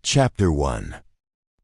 Chapter 1.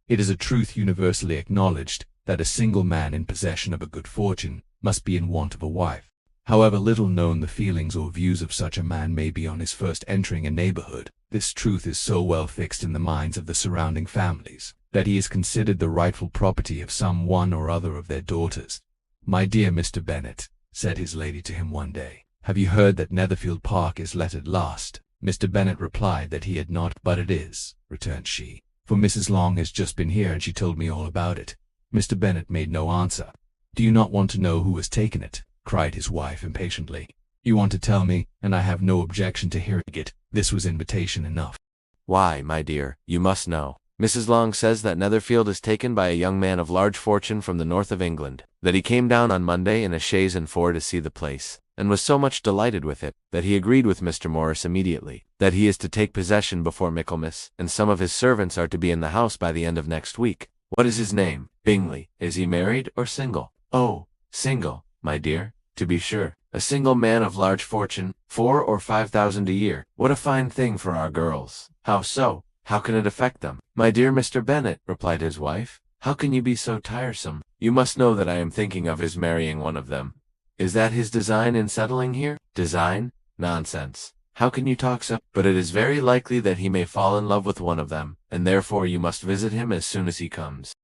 It is a truth universally acknowledged that a single man in possession of a good fortune must be in want of a wife. However little known the feelings or views of such a man may be on his first entering a neighborhood, this truth is so well fixed in the minds of the surrounding families that he is considered the rightful property of some one or other of their daughters. "My dear Mr. Bennet," said his lady to him one day, "have you heard that Netherfield Park is let at last?" Mr. Bennet replied that he had not. "But it is," returned she, "for Mrs. Long has just been here and she told me all about it." Mr. Bennet made no answer. "Do you not want to know who has taken it?" cried his wife impatiently. "You want to tell me, and I have no objection to hearing it." This was invitation enough. "Why, my dear, you must know. Mrs. Long says that Netherfield is taken by a young man of large fortune from the north of England, that he came down on Monday in a chaise and four to see the place, and was so much delighted with it, that he agreed with Mr. Morris immediately, that he is to take possession before Michaelmas, and some of his servants are to be in the house by the end of next week. What is his name? Bingley. Is he married or single?" "Oh, single, my dear, to be sure. A single man of large fortune, 4,000 or 5,000 a year. What a fine thing for our girls." "How so? How can it affect them?" "My dear Mr. Bennet," replied his wife, "how can you be so tiresome? You must know that I am thinking of his marrying one of them." "Is that his design in settling here?" "Design? Nonsense. How can you talk so? But it is very likely that he may fall in love with one of them, and therefore you must visit him as soon as he comes."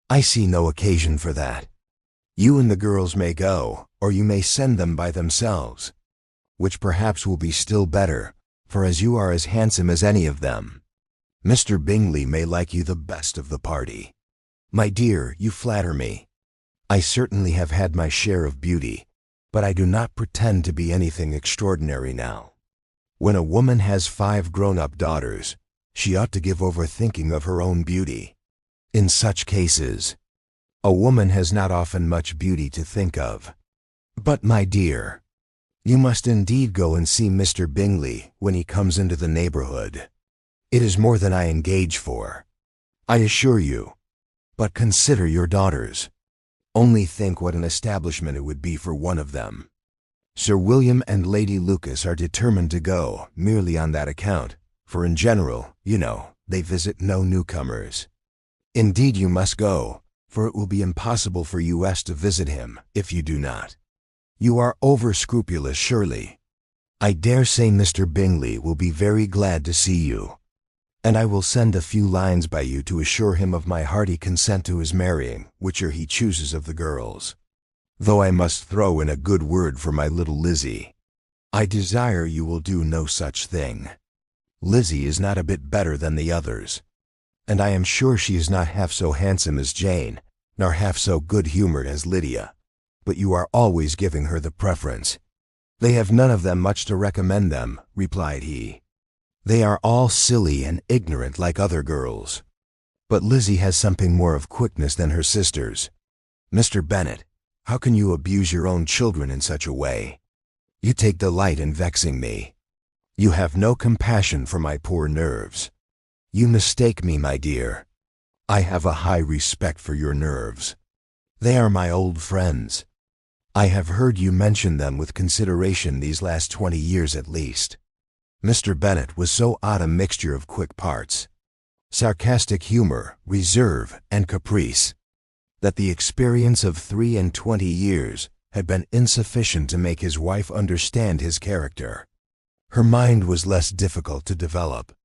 "I see no occasion for that. You and the girls may go, or you may send them by themselves, which perhaps will be still better, for as you are as handsome as any of them, Mr. Bingley may like you the best of the party." "My dear, you flatter me. I certainly have had my share of beauty, but I do not pretend to be anything extraordinary now. When a woman has 5 grown-up daughters, she ought to give over thinking of her own beauty. In such cases, a woman has not often much beauty to think of. But, my dear, you must indeed go and see Mr. Bingley when he comes into the neighborhood. It is more than I engage for, I assure you. But consider your daughters. Only think what an establishment it would be for one of them. Sir William and Lady Lucas are determined to go merely on that account, for in general, you know, they visit no newcomers. Indeed you must go, for it will be impossible for us to visit him if you do not. You are over-scrupulous, surely. I dare say Mr. Bingley will be very glad to see you, and I will send a few lines by you to assure him of my hearty consent to his marrying whichever he chooses of the girls. Though I must throw in a good word for my little Lizzie. I desire you will do no such thing. Lizzie is not a bit better than the others, and I am sure she is not half so handsome as Jane, nor half so good-humored as Lydia. But you are always giving her the preference." "They have none of them much to recommend them," replied he. "They are all silly and ignorant like other girls. But Lizzie has something more of quickness than her sisters. Mr. Bennet, how can you abuse your own children in such a way? You take delight in vexing me. You have no compassion for my poor nerves. You mistake me, my dear. I have a high respect for your nerves. They are my old friends. I have heard you mention them with consideration these last 20 years at least." Mr. Bennet was so odd a mixture of quick parts, sarcastic humor, reserve, and caprice, that the experience of 23 years had been insufficient to make his wife understand his character. Her mind was less difficult to develop.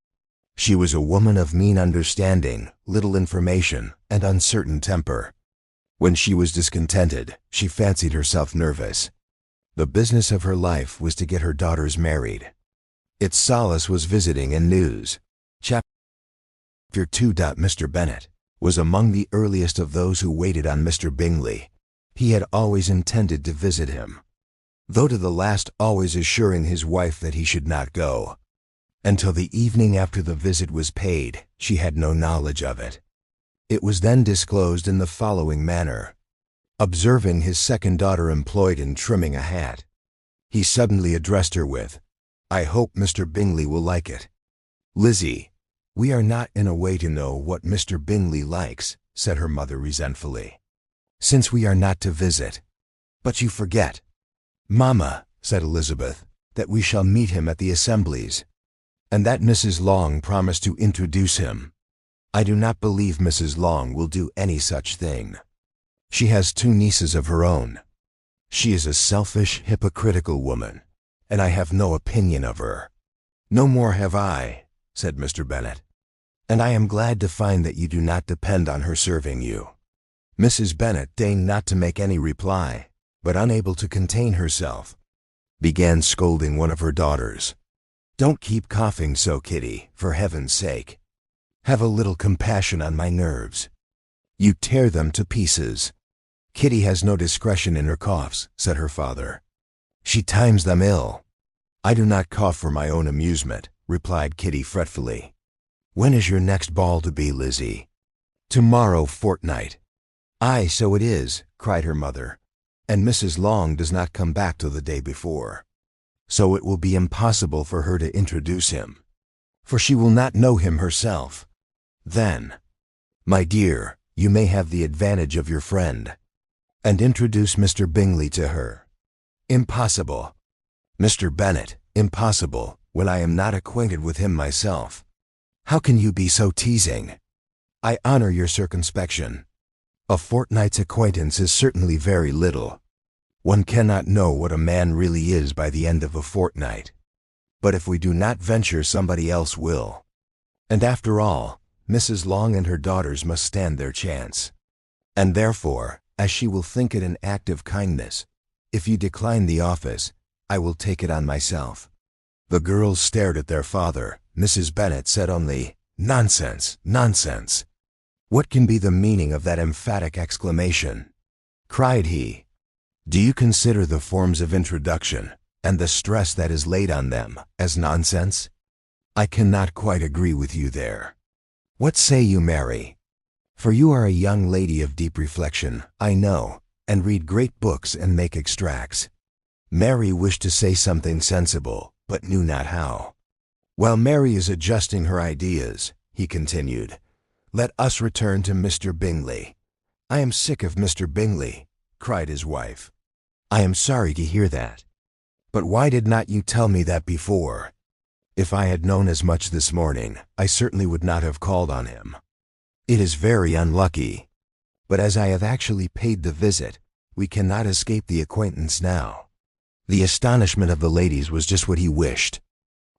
She was a woman of mean understanding, little information, and uncertain temper. When she was discontented, she fancied herself nervous. The business of her life was to get her daughters married. Its solace was visiting and news. Chapter 2. Mr. Bennet was among the earliest of those who waited on Mr. Bingley. He had always intended to visit him, though to the last always assuring his wife that he should not go. Until the evening after the visit was paid, she had no knowledge of it. It was then disclosed in the following manner. Observing his second daughter employed in trimming a hat, he suddenly addressed her with, "I hope Mr. Bingley will like it." "Lizzie, we are not in a way to know what Mr. Bingley likes," said her mother resentfully, "since we are not to visit. But you forget." "Mamma," said Elizabeth, "that we shall meet him at the assemblies, and that Mrs. Long promised to introduce him." I do not believe Mrs. Long will do any such thing. She has 2 nieces of her own. She is a selfish, hypocritical woman, and I have no opinion of her." "No more have I," said Mr. Bennet, "and I am glad to find that you do not depend on her serving you." Mrs. Bennet deigned not to make any reply, but unable to contain herself, began scolding one of her daughters. "Don't keep coughing so, Kitty, for heaven's sake. Have a little compassion on my nerves. You tear them to pieces." "Kitty has no discretion in her coughs," said her father. "She times them ill." "I do not cough for my own amusement," replied Kitty fretfully. "When is your next ball to be, Lizzie?" "Tomorrow fortnight." "Aye, so it is," cried her mother, "and Mrs. Long does not come back till the day before. So it will be impossible for her to introduce him, for she will not know him herself. Then, my dear, you may have the advantage of your friend, and introduce Mr. Bingley to her." "Impossible." "Mr. Bennet, impossible, when I am not acquainted with him myself. How can you be so teasing? I honor your circumspection. A fortnight's acquaintance is certainly very little. One cannot know what a man really is by the end of a fortnight. But if we do not venture, somebody else will. And after all, Mrs. Long and her daughters must stand their chance. And therefore, as she will think it an act of kindness, if you decline the office, I will take it on myself." The girls stared at their father. Mrs. Bennet said only, "Nonsense, nonsense." "What can be the meaning of that emphatic exclamation?" cried he. "Do you consider the forms of introduction, and the stress that is laid on them, as nonsense? I cannot quite agree with you there. What say you, Mary? For you are a young lady of deep reflection, I know, and read great books and make extracts." Mary wished to say something sensible, but knew not how. "While Mary is adjusting her ideas," he continued, "let us return to Mr. Bingley." "I am sick of Mr. Bingley," cried his wife. "I am sorry to hear that. But why did not you tell me that before? If I had known as much this morning, I certainly would not have called on him. It is very unlucky. But as I have actually paid the visit, we cannot escape the acquaintance now." The astonishment of the ladies was just what he wished,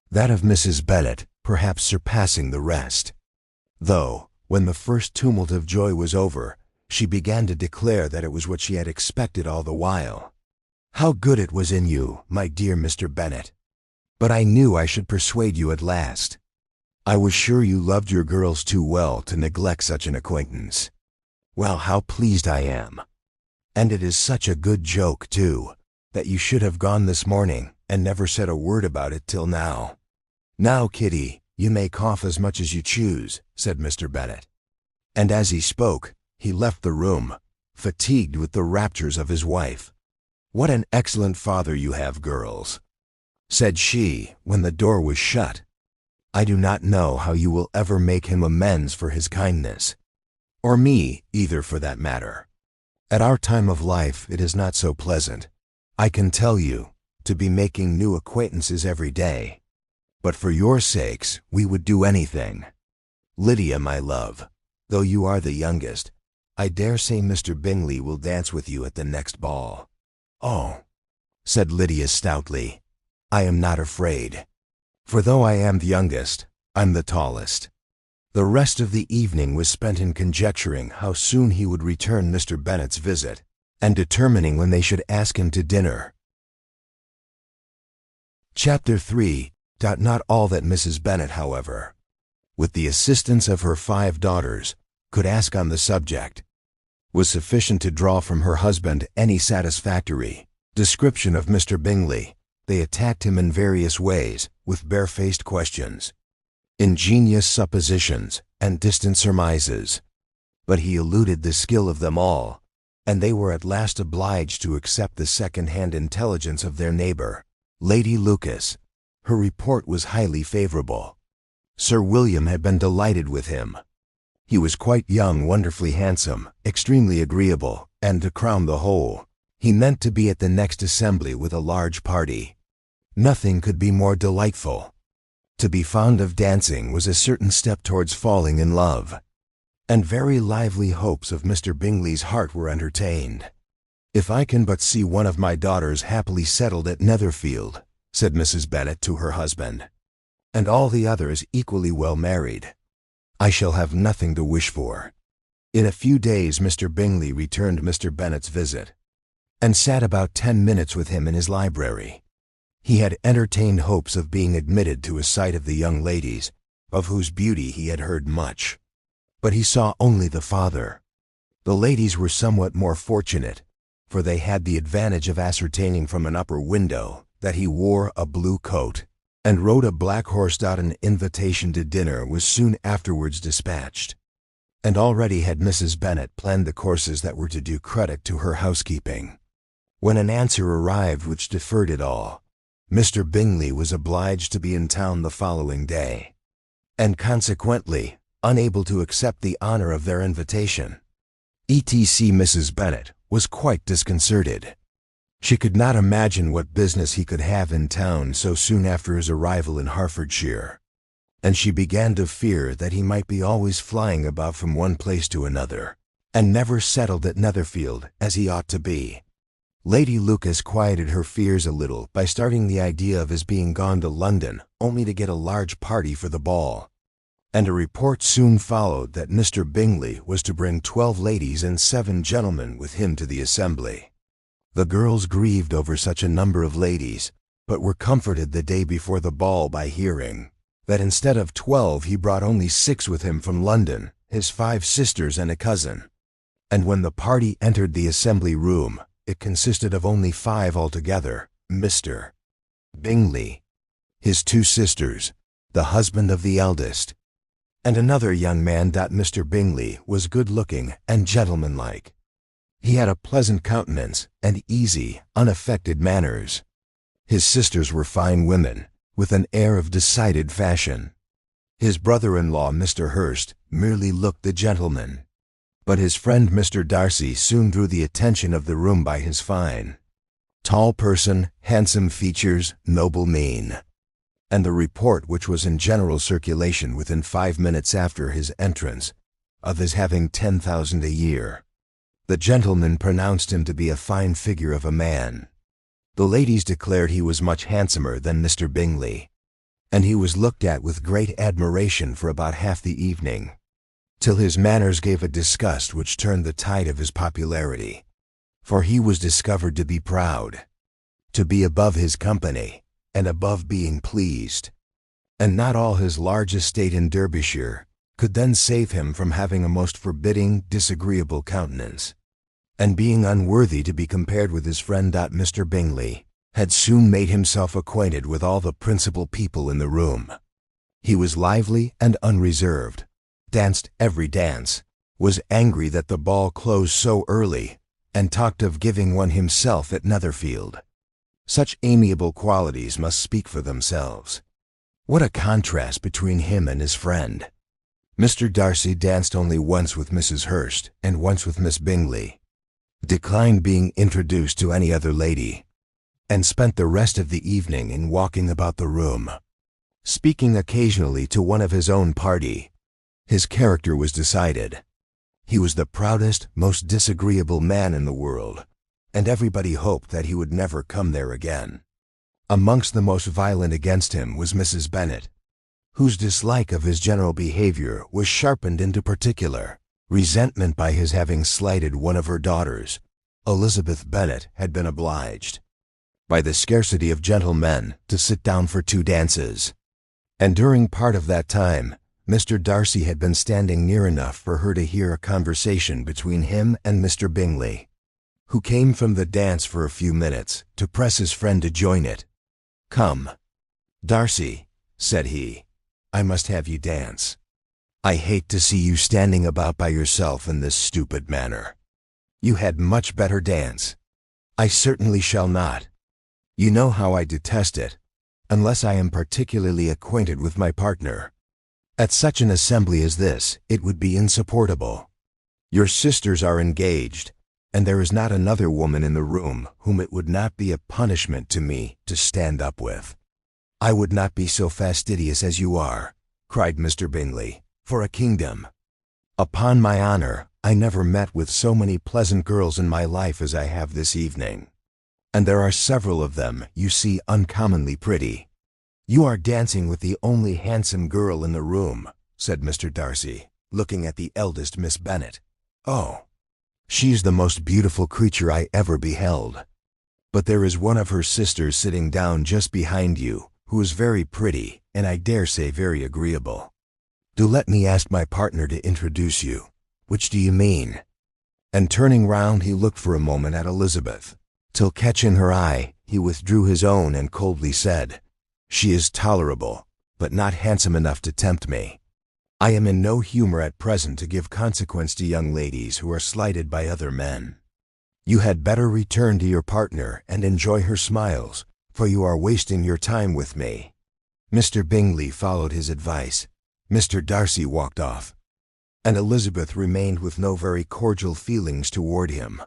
that of Mrs. Bennet perhaps surpassing the rest. Though, when the first tumult of joy was over, she began to declare that it was what she had expected all the while. "How good it was in you, my dear Mr. Bennet! But I knew I should persuade you at last. I was sure you loved your girls too well to neglect such an acquaintance. Well, how pleased I am! And it is such a good joke, too, that you should have gone this morning and never said a word about it till now." "Now, Kitty, you may cough as much as you choose," said Mr. Bennet. And as he spoke, he left the room, fatigued with the raptures of his wife. "What an excellent father you have, girls," said she, when the door was shut. "I do not know how you will ever make him amends for his kindness, or me either, for that matter. At our time of life it is not so pleasant, I can tell you, to be making new acquaintances every day. But for your sakes we would do anything. Lydia, my love, though you are the youngest, I dare say Mr. Bingley will dance with you at the next ball." "Oh," said Lydia stoutly, "I am not afraid, for though I am the youngest, I'm the tallest." The rest of the evening was spent in conjecturing how soon he would return Mr. Bennet's visit, and determining when they should ask him to dinner. Chapter 3. Not all that Mrs. Bennet, however, with the assistance of her 5 daughters, could ask on the subject, was sufficient to draw from her husband any satisfactory description of Mr. Bingley. They attacked him in various ways, with barefaced questions, ingenious suppositions, and distant surmises. But he eluded the skill of them all, and they were at last obliged to accept the second-hand intelligence of their neighbor, Lady Lucas. Her report was highly favorable. Sir William had been delighted with him. He was quite young, wonderfully handsome, extremely agreeable, and to crown the whole, he meant to be at the next assembly with a large party. Nothing could be more delightful. To be fond of dancing was a certain step towards falling in love, and very lively hopes of Mr. Bingley's heart were entertained. "If I can but see one of my daughters happily settled at Netherfield," said Mrs. Bennet to her husband, "and all the others equally well married, I shall have nothing to wish for." In a few days Mr. Bingley returned Mr. Bennet's visit, and sat about 10 minutes with him in his library. He had entertained hopes of being admitted to a sight of the young ladies, of whose beauty he had heard much, but he saw only the father. The ladies were somewhat more fortunate, for they had the advantage of ascertaining from an upper window that he wore a blue coat, and rode a black horse. An invitation to dinner was soon afterwards dispatched, and already had Mrs. Bennet planned the courses that were to do credit to her housekeeping. When an answer arrived which deferred it all, Mr. Bingley was obliged to be in town the following day, and consequently unable to accept the honor of their invitation. Etc. Mrs. Bennet was quite disconcerted. She could not imagine what business he could have in town so soon after his arrival in Hertfordshire, and she began to fear that he might be always flying about from one place to another, and never settled at Netherfield as he ought to be. Lady Lucas quieted her fears a little by starting the idea of his being gone to London only to get a large party for the ball, and a report soon followed that Mr. Bingley was to bring 12 ladies and 7 gentlemen with him to the assembly. The girls grieved over such a number of ladies, but were comforted the day before the ball by hearing that instead of 12 he brought only 6 with him from London, his 5 sisters and a cousin. And when the party entered the assembly room, it consisted of only 5 altogether: Mr. Bingley, his 2 sisters, the husband of the eldest, and another young man. Mr. Bingley was good-looking and gentlemanlike. He had a pleasant countenance and easy, unaffected manners. His sisters were fine women, with an air of decided fashion. His brother-in-law, Mr. Hurst, merely looked the gentleman, but his friend Mr. Darcy soon drew the attention of the room by his fine, tall person, handsome features, noble mien, and the report which was in general circulation within 5 minutes after his entrance, of his having 10,000 a year. The gentleman pronounced him to be a fine figure of a man. The ladies declared he was much handsomer than Mr. Bingley, and he was looked at with great admiration for about half the evening, till his manners gave a disgust which turned the tide of his popularity, for he was discovered to be proud, to be above his company, and above being pleased, and not all his large estate in Derbyshire could then save him from having a most forbidding, disagreeable countenance, and being unworthy to be compared with his friend. Mr. Bingley had soon made himself acquainted with all the principal people in the room. He was lively and unreserved, danced every dance, was angry that the ball closed so early, and talked of giving one himself at Netherfield. Such amiable qualities must speak for themselves. What a contrast between him and his friend! Mr. Darcy danced only once with Mrs. Hurst and once with Miss Bingley, declined being introduced to any other lady, and spent the rest of the evening in walking about the room, speaking occasionally to one of his own party. His character was decided. He was the proudest, most disagreeable man in the world, and everybody hoped that he would never come there again. Amongst the most violent against him was Mrs. Bennet, whose dislike of his general behavior was sharpened into particular resentment by his having slighted one of her daughters. Elizabeth Bennet had been obliged, by the scarcity of gentlemen, to sit down for 2 dances, and during part of that time Mr. Darcy had been standing near enough for her to hear a conversation between him and Mr. Bingley, who came from the dance for a few minutes to press his friend to join it. "Come, Darcy," said he, "I must have you dance. I hate to see you standing about by yourself in this stupid manner. You had much better dance." "I certainly shall not. You know how I detest it, unless I am particularly acquainted with my partner. At such an assembly as this, it would be insupportable. Your sisters are engaged, and there is not another woman in the room whom it would not be a punishment to me to stand up with." "I would not be so fastidious as you are," cried Mr. Bingley, "for a kingdom. Upon my honor, I never met with so many pleasant girls in my life as I have this evening. And there are several of them, you see, uncommonly pretty. You are dancing with the only handsome girl in the room, said Mr. Darcy, looking at the eldest Miss Bennet. Oh, she's the most beautiful creature I ever beheld. But there is one of her sisters sitting down just behind you, who is very pretty, and I dare say very agreeable. Do let me ask my partner to introduce you. Which do you mean? And turning round, he looked for a moment at Elizabeth, till catching her eye, he withdrew his own and coldly said, She is tolerable, but not handsome enough to tempt me. I am in no humor at present to give consequence to young ladies who are slighted by other men. You had better return to your partner and enjoy her smiles, for you are wasting your time with me. Mr. Bingley followed his advice. Mr. Darcy walked off, and Elizabeth remained with no very cordial feelings toward him.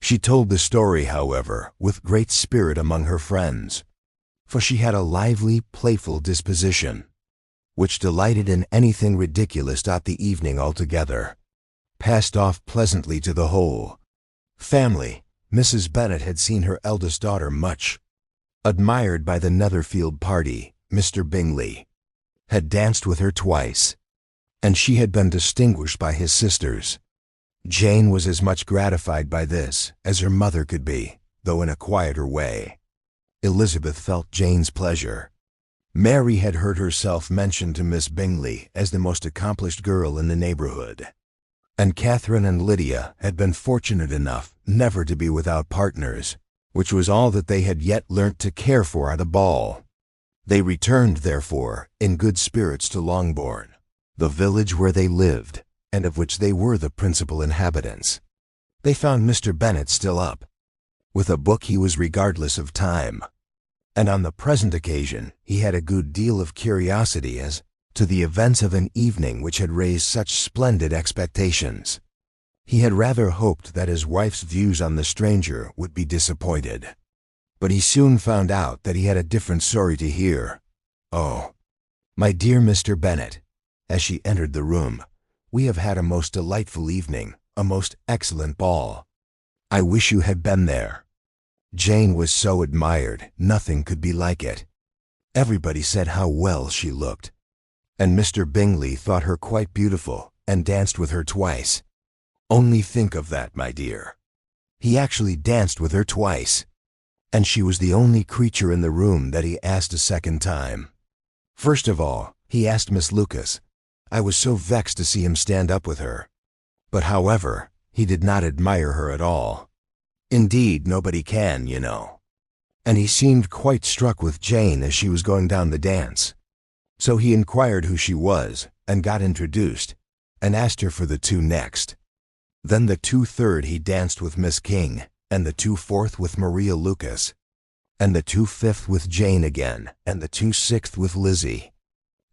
She told the story, however, with great spirit among her friends, for she had a lively, playful disposition, which delighted in anything ridiculous. The evening altogether passed off pleasantly to the whole family. Mrs. Bennet had seen her eldest daughter much admired by the Netherfield party. Mr. Bingley had danced with her twice, and she had been distinguished by his sisters. Jane was as much gratified by this as her mother could be, though in a quieter way. Elizabeth felt Jane's pleasure. Mary had heard herself mentioned to Miss Bingley as the most accomplished girl in the neighborhood, and Catherine and Lydia had been fortunate enough never to be without partners, which was all that they had yet learnt to care for at a ball. They returned, therefore, in good spirits to Longbourn, the village where they lived, and of which they were the principal inhabitants. They found Mr. Bennet still up. With a book he was regardless of time, and on the present occasion he had a good deal of curiosity as to the events of an evening which had raised such splendid expectations. He had rather hoped that his wife's views on the stranger would be disappointed, but he soon found out that he had a different story to hear. Oh, my dear Mr. Bennet, as she entered the room, we have had a most delightful evening, a most excellent ball. I wish you had been there. Jane was so admired, nothing could be like it. Everybody said how well she looked, and Mr. Bingley thought her quite beautiful, and danced with her twice. Only think of that, my dear. He actually danced with her twice, and she was the only creature in the room that he asked a second time. First of all, he asked Miss Lucas. I was so vexed to see him stand up with her. But however, he did not admire her at all. Indeed, nobody can, you know. And he seemed quite struck with Jane as she was going down the dance. So he inquired who she was, and got introduced, and asked her for the two next. Then the 2/3 he danced with Miss King, and the 2/4 with Maria Lucas, and the 2/5 with Jane again, and the 2/6 with Lizzie.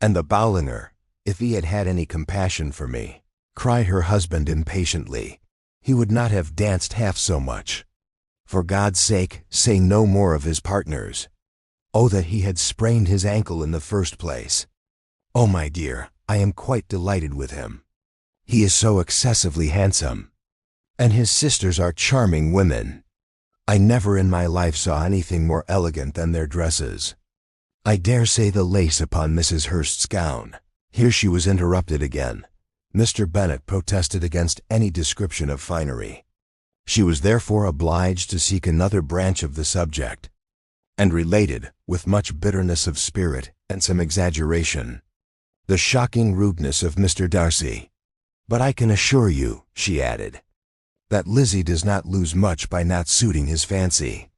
And the Bowlinger, if he had had any compassion for me, cried her husband impatiently, he would not have danced half so much. For God's sake, say no more of his partners. Oh, that he had sprained his ankle in the first place. Oh, my dear, I am quite delighted with him. He is so excessively handsome, and his sisters are charming women. I never in my life saw anything more elegant than their dresses. I dare say the lace upon Mrs. Hurst's gown—" Here she was interrupted again. Mr. Bennet protested against any description of finery. She was therefore obliged to seek another branch of the subject, and related, with much bitterness of spirit and some exaggeration, the shocking rudeness of Mr. Darcy. But I can assure you, she added, that Lizzie does not lose much by not suiting his fancy,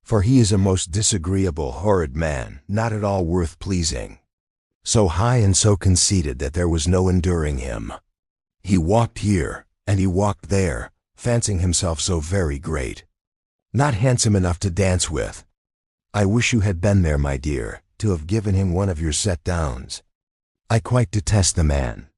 for he is a most disagreeable, horrid man, not at all worth pleasing, so high and so conceited that there was no enduring him. He walked here, and he walked there, fancying himself so very great. Not handsome enough to dance with. I wish you had been there, my dear, to have given him one of your set-downs. I quite detest the man,